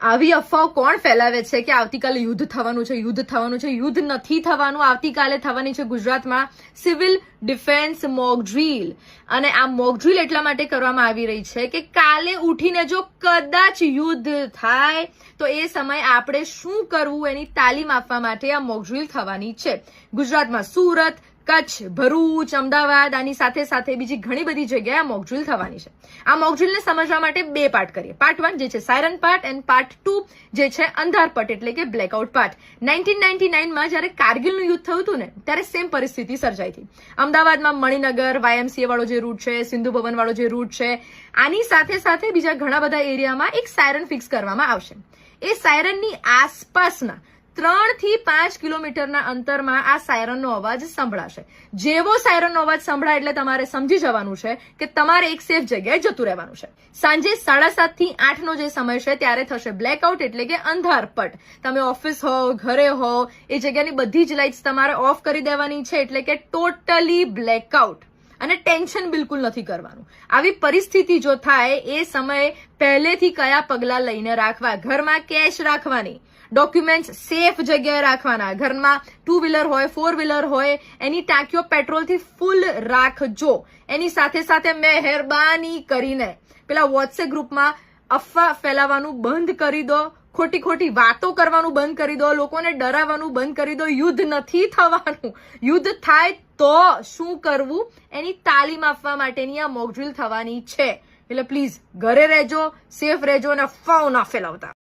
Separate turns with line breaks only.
આવી અફવાઓ કોણ ફેલાવે છે કે આવતીકાલે યુદ્ધ થવાનું છે? યુદ્ધ નથી થવાનું. આવતીકાલે થવાની છે ગુજરાતમાં સિવિલ ડિફેન્સ મોક ડ્રીલ. અને આ મોક ડ્રીલ એટલા માટે કરવામાં આવી રહી છે કે કાલે ઉઠીને જો કદાચ યુદ્ધ થાય તો એ સમયે આપણે શું કરવું એની તાલીમ આપવા માટે આ મોક ડ્રીલ થવાની છે. ગુજરાતમાં સુરત, કચ્છ, ભરૂચ, અમદાવાદ, આની સાથે સાથે બીજી ઘણી બધી જગ્યાએ આ મોક ડ્રીલ થવાની છે. આ મોક ડ્રીલને સમજવા માટે બે પાર્ટ કરીએ. પાર્ટ 1 જે છે સાયરન પાર્ટ એન્ડ પાર્ટ 2 જે છે અંધારપટ એટલે કે બ્લેકઆઉટ પાર્ટ. 1999માં જ્યારે કારગિલનું યુદ્ધ થયું હતું ને ત્યારે સેમ પરિસ્થિતિ સર્જાઈ હતી. અમદાવાદમાં મણિનગર, YMCA વાળો જે રૂટ છે, સિંધુ ભવન વાળો જે રૂટ છે, આની સાથે સાથે બીજા ઘણા બધા એરિયામાં એક સાયરન ફિક્સ કરવામાં આવશે. એ સાયરનની આસપાસના 3 થી 5 કિલોમીટરના અંતરમાં આ સાયરનનો અવાજ સંભળાશે. જેવો સાયરનનો અવાજ સંભળાય એટલે તમારે સમજી જવાનું છે કે તમારે એક સેફ જગ્યાએ જતું રહેવાનું છે. સાંજે 7:30 થી 8નો જે સમય છે ત્યારે થશે બ્લેકઆઉટ એટલે કે અંધારપટ. તમે ઓફિસ હો, ઘરે હો, એ જગ્યાની બધી જ લાઇટ્સ તમારે ઓફ કરી દેવાની છે એટલે કે ટોટલી બ્લેકઆઉટ. અને ટેન્શન બિલકુલ નથી કરવાનું. આવી પરિસ્થિતિ જો થાય એ સમયે પહેલેથી કયા પગલાં લઈને રાખવા? ઘરમાં કેશ રાખવાની, ડોક્યુમેન્ટ્સ સેફ જગ્યાએ રાખવાના, ઘરમાં 2 વ્હીલર હોય, 4 વ્હીલર હોય, એની ટાંકીઓ પેટ્રોલથી ફૂલ રાખજો. એની સાથે સાથે મહેરબાની કરીને પેલા વોટ્સએપ ગ્રુપમાં અફવા ફેલાવવાનું બંધ કરી દો, ખોટી વાતો કરવાનું બંધ કરી દો, લોકોને ડરાવવાનું બંધ કરી દો. યુદ્ધ નથી થવાનું. યુદ્ધ થાય તો શું કરવું એની તાલીમ આપવા માટેની આ મોક ડ્રીલ થવાની છે. એટલે પ્લીઝ ઘરે રહેજો, સેફ રહેજો અને અફવાઓ ના ફેલાવતા.